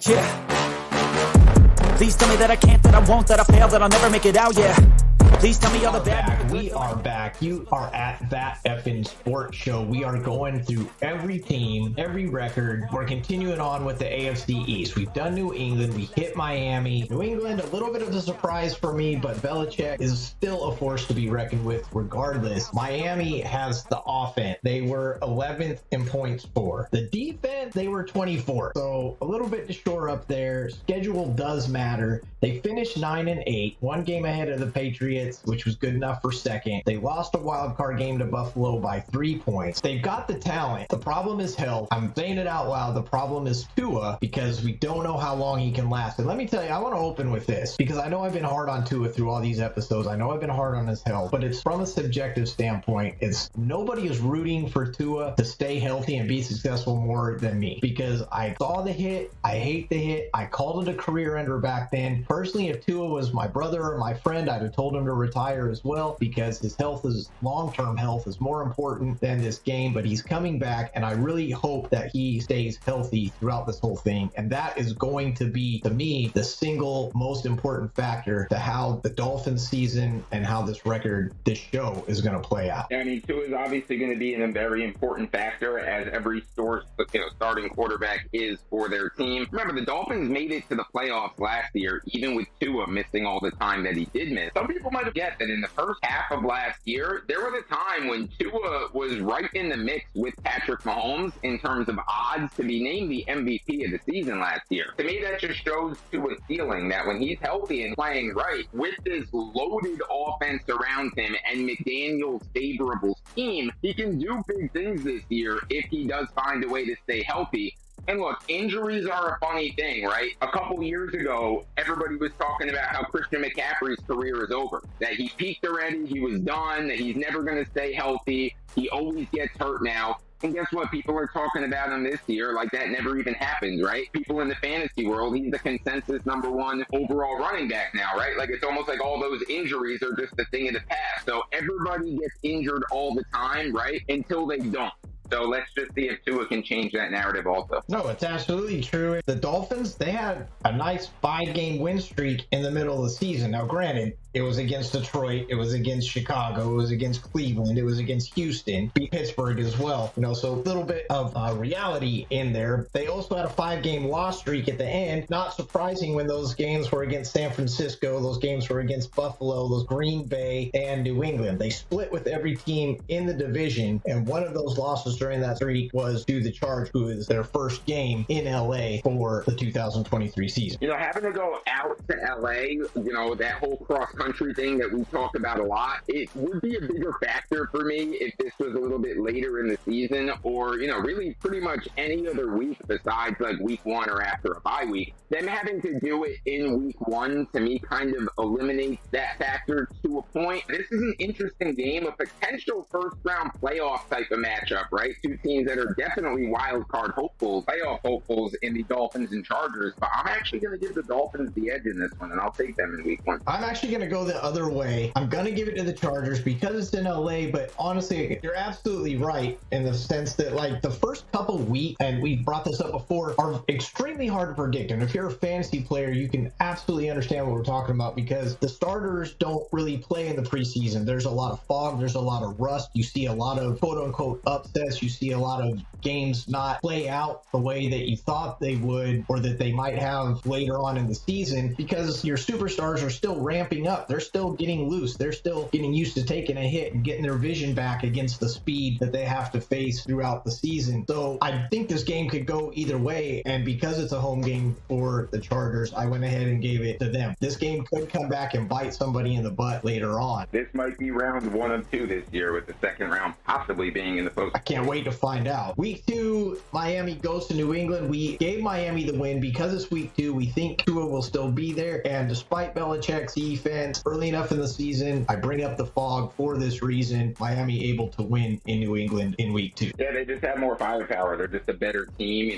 Yeah. Please tell me that I can't, that I won't, that I fail, that I'll never make it out, yeah. Please tell me all the bad. We are back. You are at That Effing Sports Show. We are going through every team, every record. We're continuing on with the AFC East. We've done New England. We hit Miami. New England, a little bit of a surprise for me, but Belichick is still a force to be reckoned with regardless. Miami has the offense. They were 11th in points for. The defense, they were 24th. So a little bit to shore up there. Schedule does matter. They finished 9-8, one game ahead of the Patriots, which was good enough for second. They lost a wild card game to Buffalo by 3 points. They've got the talent. The problem is health. I'm saying it out loud. The problem is Tua, because we don't know how long he can last. And let me tell you, I want to open with this because I know I've been hard on Tua through all these episodes. I know I've been hard on his health, but it's from a subjective standpoint. It's nobody is rooting for Tua to stay healthy and be successful more than me, because I saw the hit. I hate the hit. I called it a career ender back then. Personally, if Tua was my brother or my friend, I'd have told him to retire as well, because his health is long-term health is more important than this game. But he's coming back, and I really hope that he stays healthy throughout this whole thing. And that is going to be, to me, the single most important factor to how the Dolphins season and how this record, this show, is going to play out. I mean, Tua is obviously going to be a very important factor, as every starting quarterback is for their team. Remember, the Dolphins made it to the playoffs last year, even with Tua missing all the time that he did miss. Some people might forget that in the first half of last year, there was a time when Tua was right in the mix with Patrick Mahomes in terms of odds to be named the MVP of the season last year. To me, that just shows Tua's ceiling, that when he's healthy and playing right with this loaded offense around him and McDaniel's favorable scheme, he can do big things this year if he does find a way to stay healthy. And look, injuries are a funny thing, right? A couple years ago, everybody was talking about how Christian McCaffrey's career is over, that he peaked already, he was done, that he's never going to stay healthy, he always gets hurt now. And guess what? People are talking about him this year like that never even happened, right? People in the fantasy world, he's the consensus #1 overall running back now, right? Like, it's almost like all those injuries are just a thing of the past. So everybody gets injured all the time, right? Until they don't. So let's just see if Tua can change that narrative also. No, it's absolutely true. The Dolphins, they had a nice 5-game win streak in the middle of the season. Now, granted, it was against Detroit, it was against Chicago, it was against Cleveland, it was against Houston, beat Pittsburgh as well. So a little bit of reality in there. They also had a 5-game loss streak at the end. Not surprising when those games were against San Francisco, those games were against Buffalo, those Green Bay, and New England. They split with every team in the division, and one of those losses during that streak was to the Chargers, who is their first game in LA for the 2023 season. Having to go out to LA, that whole cross-country thing that we talk about a lot, it would be a bigger factor for me if this was a little bit later in the season, or, really pretty much any other week besides like week 1 or after a bye week. Them having to do it in week 1, to me, kind of eliminates that factor to a point. This is an interesting game, a potential first-round playoff type of matchup, right? Two teams that are definitely wild card hopefuls, playoff hopefuls in the Dolphins and Chargers, but I'm actually going to give the Dolphins the edge in this one, and I'll take them in week 1. I'm actually going to go the other way. I'm going to give it to the Chargers because it's in LA, but honestly, you're absolutely right in the sense that, like, the first couple weeks, and we brought this up before, are extremely hard to predict. And if you're a fantasy player, you can absolutely understand what we're talking about, because the starters don't really play in the preseason. There's a lot of fog, there's a lot of rust. You see a lot of quote-unquote upsets. You see a lot of games not play out the way that you thought they would, or that they might have later on in the season, because your superstars are still ramping up. They're still getting loose. They're still getting used to taking a hit and getting their vision back against the speed that they have to face throughout the season. So I think this game could go either way, and because it's a home game for the Chargers, I went ahead and gave it to them. This game could come back and bite somebody in the butt later on. This might be round 1 of 2 this year, with the second round possibly being in the post. I can't wait to find out. Week 2, Miami goes to New England. We gave Miami the win because it's week 2. We think Tua will still be there, and despite Belichick's defense early enough in the season, I bring up the fog for this reason. Miami able to win in New England in week 2. Yeah, they just have more firepower. They're just a better team.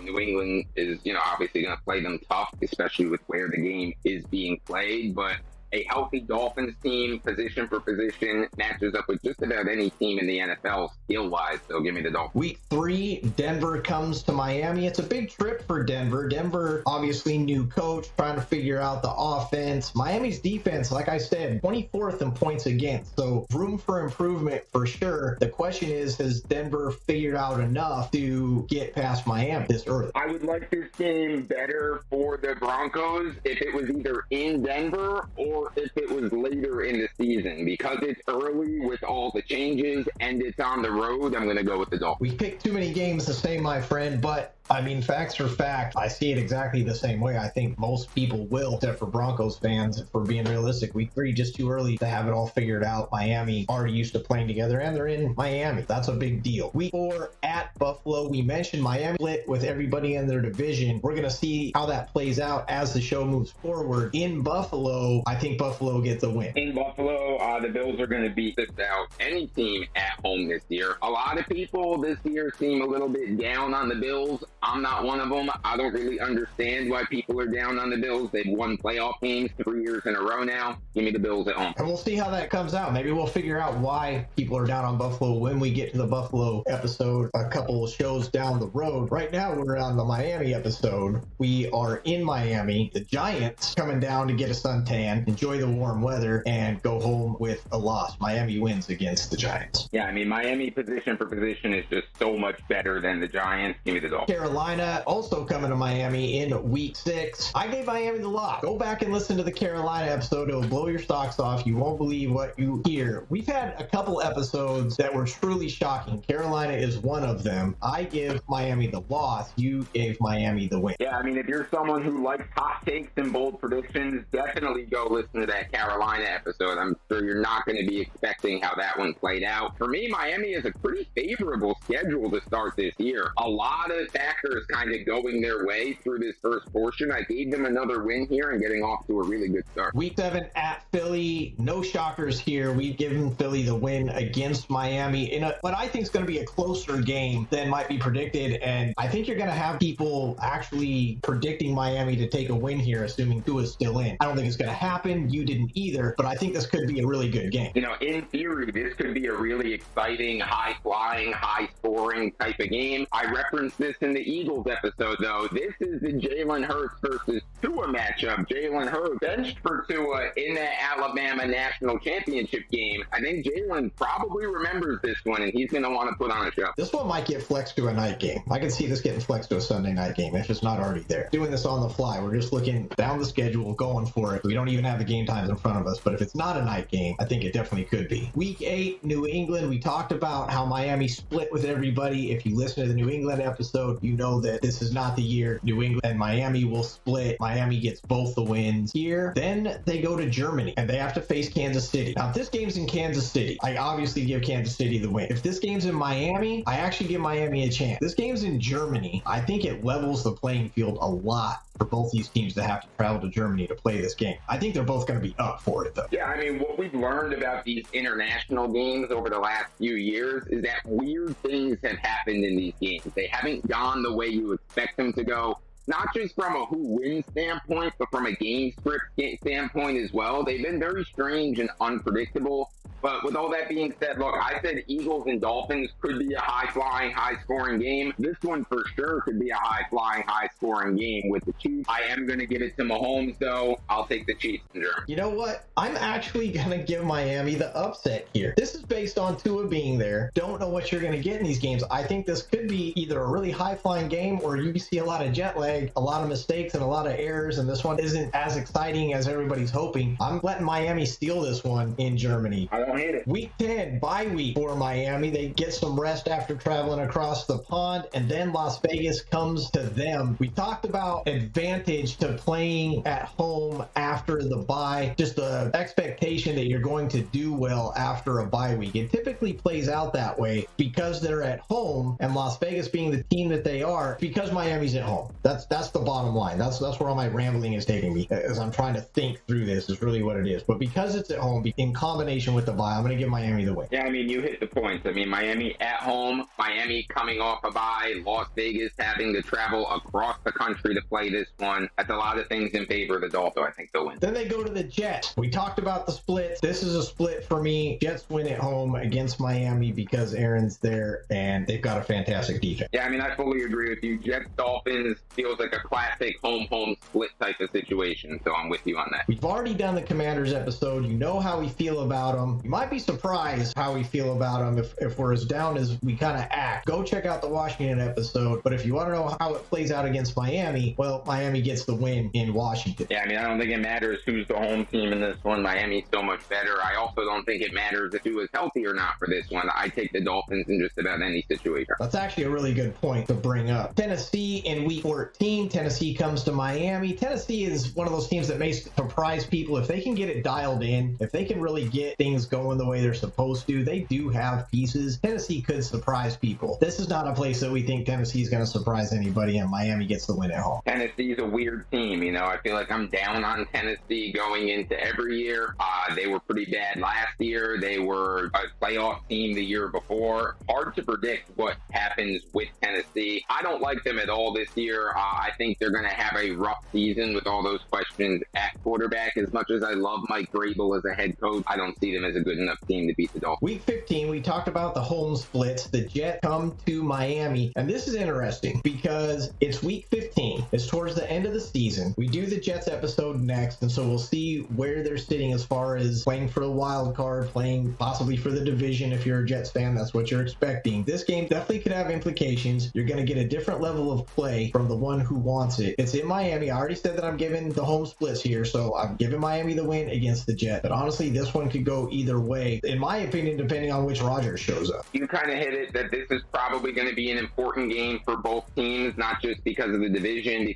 New England is, obviously going to play them tough, especially with where the game is being played. But a healthy Dolphins team, position for position, matches up with just about any team in the NFL skill-wise. So give me the Dolphins. Week 3, Denver comes to Miami. It's a big trip for Denver. Denver, obviously new coach, trying to figure out the offense. Miami's defense, like I said, 24th in points against. So room for improvement for sure. The question is, has Denver figured out enough to get past Miami this early? I would like this game better for the Broncos if it was either in Denver or if it was later in the season. Because it's early with all the changes and it's on the road, I'm going to go with the Dolphins. We picked too many games the same, my friend, but I mean, facts are fact. I see it exactly the same way. I think most people will, except for Broncos fans, if we're being realistic. Week 3, just too early to have it all figured out. Miami already used to playing together, and they're in Miami. That's a big deal. Week 4 at Buffalo. We mentioned Miami split with everybody in their division. We're going to see how that plays out as the show moves forward. In Buffalo, I think Buffalo gets a win. In Buffalo, the Bills are going to beat this out any team at home this year. A lot of people this year seem a little bit down on the Bills. I'm not one of them. I don't really understand why people are down on the Bills. They've won playoff games 3 years in a row now. Give me the Bills at home. And we'll see how that comes out. Maybe we'll figure out why people are down on Buffalo when we get to the Buffalo episode a couple of shows down the road. Right now, we're on the Miami episode. We are in Miami. The Giants coming down to get a suntan, enjoy the warm weather, and go home with a loss. Miami wins against the Giants. Yeah, I mean, Miami position for position is just so much better than the Giants. Give me the Dolphins. Carolina also coming to Miami in week 6. I gave Miami the lock. Go back and listen to the Carolina episode. It'll blow your socks off. You won't believe what you hear. We've had a couple episodes that were truly shocking. Carolina is one of them. I give Miami the loss. You gave Miami the win. Yeah, I mean, if you're someone who likes hot takes and bold predictions, definitely go listen to that Carolina episode. I'm sure you're not going to be expecting how that one played out. For me, Miami is a pretty favorable schedule to start this year. A lot of factors kind of going their way through this first portion. I gave them another win here and getting off to a really good start. Week 7 at Philly. No shockers here. We've given Philly the win against Miami in what I think is going to be a closer game than might be predicted. And I think you're going to have people actually predicting Miami to take a win here, assuming Tua's still in. I don't think it's going to happen. You didn't either, but I think this could be a really good game. You know, in theory, this could be a really exciting, high-flying, high-scoring type of game. I referenced this in the Eagles episode, though. This is the Jalen Hurts versus Tua matchup. Jalen Hurts benched for Tua in that Alabama national championship game. I think Jalen probably remembers this one, and he's going to want to put on a show. This one might get flexed to a night game. I can see this getting flexed to a Sunday night game if it's not already there. Doing this on the fly. We're just looking down the schedule, going for it. We don't even have the game times in front of us, but if it's not a night game, I think it definitely could be. Week 8, New England. We talked about how Miami split with everybody. If you listen to the New England episode, you know that this is not the year New England and Miami will split. Miami gets both the wins here. Then they go to Germany and they have to face Kansas City. Now, if this game's in Kansas City, I obviously give Kansas City the win. If this game's in Miami, I actually give Miami a chance. This game's in Germany. I think it levels the playing field a lot for both these teams to have to travel to Germany to play this game. I think they're both going to be up for it, though. Yeah, I mean, what we've learned about these international games over the last few years is that weird things have happened in these games. They haven't gone the way you expect them to go. Not just from a who wins standpoint, but from a game script standpoint as well. They've been very strange and unpredictable. But with all that being said, look, I said Eagles and Dolphins could be a high-flying, high-scoring game. This one for sure could be a high-flying, high-scoring game with the Chiefs. I am going to give it to Mahomes, though. I'll take the Chiefs in Germany. You know what? I'm actually going to give Miami the upset here. This is based on Tua being there. Don't know what you're going to get in these games. I think this could be either a really high-flying game or you see a lot of jet lag, a lot of mistakes, and a lot of errors, and this one isn't as exciting as everybody's hoping. I'm letting Miami steal this one in Germany. I don't hate it. Week 10, bye week for Miami. They get some rest after traveling across the pond, and then Las Vegas comes to them. We talked about advantage to playing at home after the bye, just the expectation that you're going to do well after a bye week. It typically plays out that way because they're at home, and Las Vegas being the team that they are, because Miami's at home. That's the bottom line. That's where all my rambling is taking me, as I'm trying to think through this, is really what it is. But because it's at home, in combination with the bye fly. I'm going to give Miami the win. Yeah, I mean, you hit the points. I mean, Miami at home, Miami coming off a bye, Las Vegas having to travel across the country to play this one. That's a lot of things in favor of the Dolphins. I think they'll win. Then they go to the Jets. We talked about the splits. This is a split for me. Jets win at home against Miami because Aaron's there and they've got a fantastic defense. Yeah, I mean, I fully agree with you. Jets Dolphins feels like a classic home split type of situation, so I'm with you on that. We've already done the Commanders episode. You know how we feel about them. You might be surprised how we feel about them if we're as down as we kind of act. Go check out the Washington episode. But if you want to know how it plays out against Miami, well, Miami gets the win in Washington. Yeah, I mean, I don't think it matters who's the home team in this one. Miami's so much better. I also don't think it matters if who is healthy or not for this one. I take the Dolphins in just about any situation. That's actually a really good point to bring up. Tennessee in week 14. Tennessee comes to Miami. Tennessee is one of those teams that may surprise people. If they can get it dialed in, if they can really get things going the way they're supposed to, they do have pieces. Tennessee could surprise people. This is not a place that we think Tennessee is going to surprise anybody, and Miami gets the win at home. Tennessee's a weird team. You know, I feel like I'm down on Tennessee going into every year. They were pretty bad last year. They were a playoff team the year before. Hard to predict what happens with Tennessee. I don't like them at all this year. I think they're going to have a rough season with all those questions at quarterback. As much as I love Mike Vrabel as a head coach, I don't see them as a good enough team to beat the Dolphins. Week 15, we talked about the home splits. The Jets come to Miami, and this is interesting because it's week 15. It's towards the end of the season. We do the Jets episode next, and so we'll see where they're sitting as far as playing for the wild card, playing possibly for the division. If you're a Jets fan, that's what you're expecting. This game definitely could have implications. You're going to get a different level of play from the one who wants it. It's in Miami. I already said that I'm giving the home splits here, so I'm giving Miami the win against the Jets. But honestly, this one could go either way, in my opinion, depending on which Rodgers shows up. You kind of hit it that this is probably going to be an important game for both teams, not just because of the division,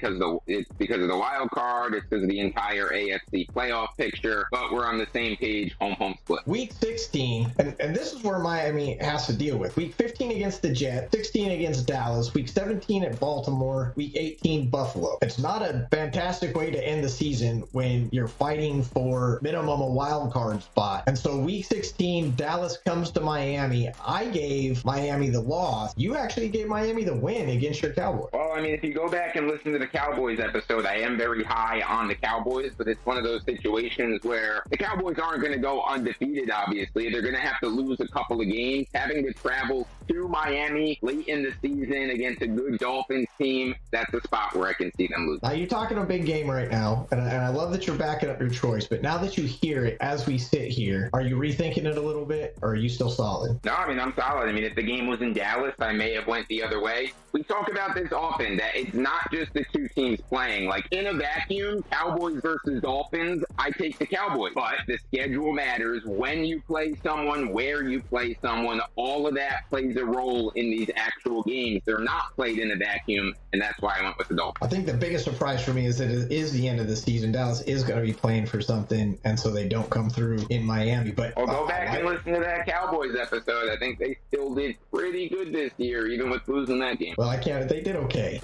it's because of the wild card, it's because of the entire AFC playoff picture, but we're on the same page, home split. Week 16, and this is where Miami has to deal with. Week 15 against the Jets, 16 against Dallas, week 17 at Baltimore, week 18 Buffalo. It's not a fantastic way to end the season when you're fighting for minimum a wild card spot. And so week 16, Dallas comes to Miami. I gave Miami the loss. You actually gave Miami the win against your Cowboys. Well, I mean, if you go back and listen to the Cowboys episode, I am very high on the Cowboys, but it's one of those situations where the Cowboys aren't going to go undefeated, obviously. They're going to have to lose a couple of games. Having to travel to Miami late in the season against a good Dolphins team, that's a spot where I can see them lose. Now, you're talking a big game right now, and I love that you're backing up your choice, but now that you hear it as we sit here, are you rethinking it a little bit, or are you still solid? No, I mean, I'm solid. I mean, if the game was in Dallas, I may have went the other way. We talk about this often, that it's not just the two teams playing. Like, in a vacuum, Cowboys versus Dolphins, I take the Cowboys. But the schedule matters. When you play someone, where you play someone, all of that plays a role in these actual games. They're not played in a vacuum, and that's why I went with the Dolphins. I think the biggest surprise for me is that it is the end of the season. Dallas is going to be playing for something, and so they don't come through in Miami. But Well, go back and listen to that Cowboys episode. I think they still did pretty good this year, even with losing that game. Well, I can't. They did okay.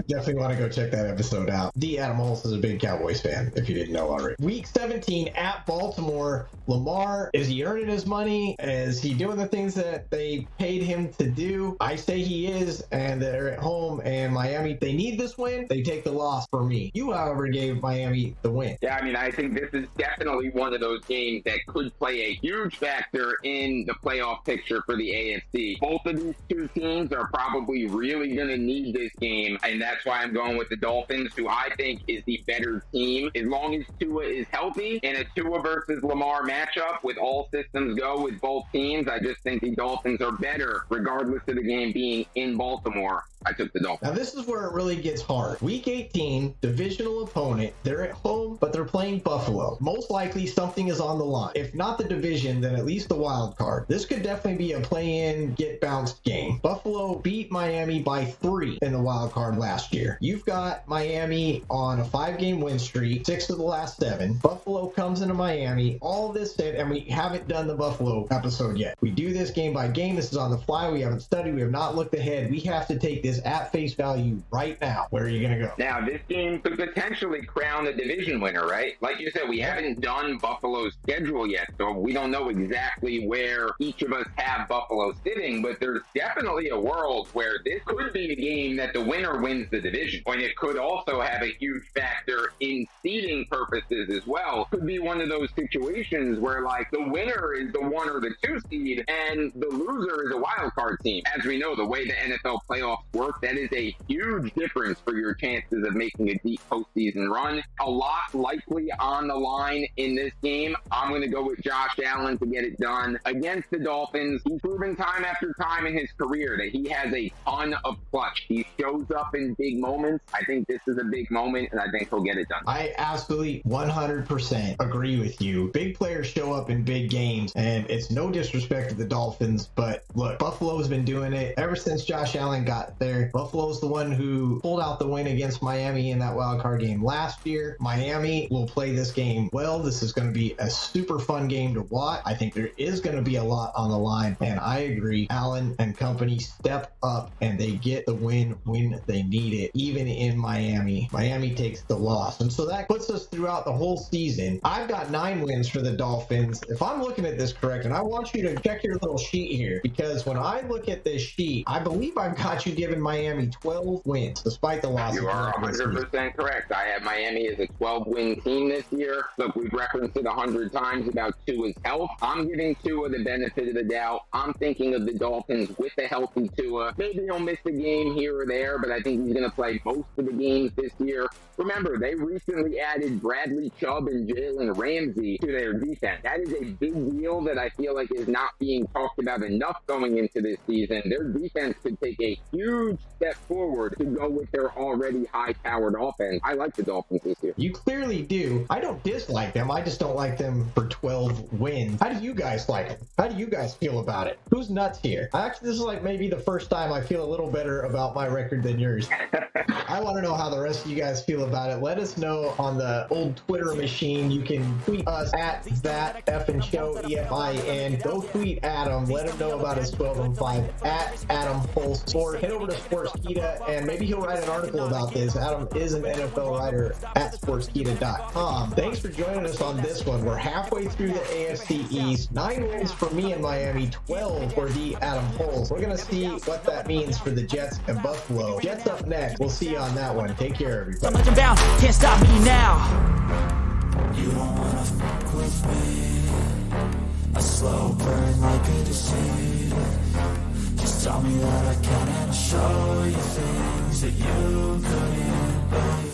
Definitely want to go check that episode out. Adam Hulse is a big Cowboys fan, if you didn't know already. Week 17 at Baltimore. Lamar, is he earning his money? Is he doing the things that they paid him to do? I say he is, and they're at home, and Miami, they need this win. They take the loss for me. You, however, gave Miami the win. Yeah, I mean, I think this is definitely one of those games that could play a huge factor in the playoff picture for the AFC. Both of these two teams are probably really going to need this game, and that's why I'm going with the Dolphins, who I think is the better team. As long as Tua is healthy in a Tua versus Lamar matchup with all systems go with both teams, I just think the Dolphins are better, regardless of the game being in Baltimore. I took the Dolphins. Now, this is where it really gets hard. Week 18, divisional opponent. They're at home, but they're playing Buffalo. Most likely, something is on the line. If not the division, then at least the wild card. This could definitely be a play-in, get-bounced game. Buffalo beat Miami by 3 in the wild card last year. You've got Miami on a 5-game win streak, 6 of the last 7. Buffalo comes into Miami. All this said, and we haven't done the Buffalo episode yet. We do this game by game. This is on the fly. We haven't studied. We have not looked ahead. We have to take this is at face value right now, where are you going to go? Now, this game could potentially crown the division winner, right? Like you said, we haven't done Buffalo's schedule yet, so we don't know exactly where each of us have Buffalo sitting, but there's definitely a world where this could be a game that the winner wins the division. And it could also have a huge factor in seeding purposes as well. Could be one of those situations where, like, the winner is the 1 or the 2 seed, and the loser is a wild card team. As we know, the way the NFL playoffs work, that is a huge difference for your chances of making a deep postseason run. A lot likely on the line in this game. I'm going to go with Josh Allen to get it done against the Dolphins. He's proven time after time in his career that he has a ton of clutch. He shows up in big moments. I think this is a big moment, and I think he'll get it done. I absolutely 100% agree with you. Big players show up in big games, and it's no disrespect to the Dolphins, but look, Buffalo's been doing it ever since Josh Allen got there. Buffalo's the one who pulled out the win against Miami in that wild card game last year. Miami will play this game well. This is going to be a super fun game to watch. I think there is going to be a lot on the line, and I agree. Allen and company step up, and they get the win when they need it, even in Miami. Miami takes the loss, and so that puts us throughout the whole season. I've got 9 wins for the Dolphins. If I'm looking at this correct, and I want you to check your little sheet here, because when I look at this sheet, I believe I've got you giving Miami 12 wins, despite the loss. You are 100% correct. I have Miami as a 12-win team this year. Look, we've referenced it 100 times about Tua's health. I'm giving Tua the benefit of the doubt. I'm thinking of the Dolphins with a healthy Tua. Maybe he'll miss a game here or there, but I think he's going to play most of the games this year. Remember, they recently added Bradley Chubb and Jalen Ramsey to their defense. That is a big deal that I feel like is not being talked about enough going into this season. Their defense could take a huge step forward to go with their already high-powered offense. I like the Dolphins this year. You clearly do. I don't dislike them. I just don't like them for 12 wins. How do you guys like them? How do you guys feel about it? Who's nuts here? Actually, this is like maybe the first time I feel a little better about my record than yours. I want to know how the rest of you guys feel about it. Let us know on the old Twitter machine. You can tweet us at that effing show, EFIN. Go tweet Adam. Let him know about his 12-5 at Adam Hulse. Or head over to Sportskeeda and maybe he'll write an article about this. Adam is an NFL writer at Sportskeeda.com. Thanks for joining us on this one. We're halfway through the AFC East. 9 wins for me in Miami, 12 for the Adam Hulse. We're going to see what that means for the Jets and Buffalo. Jets up next. We'll see you on that one. Take care, everybody. I'm legend bound, can't stop me now. You don't wanna fuck with me. A slow burn like a disease. Just tell me that I can and I'll show you things that you couldn't believe.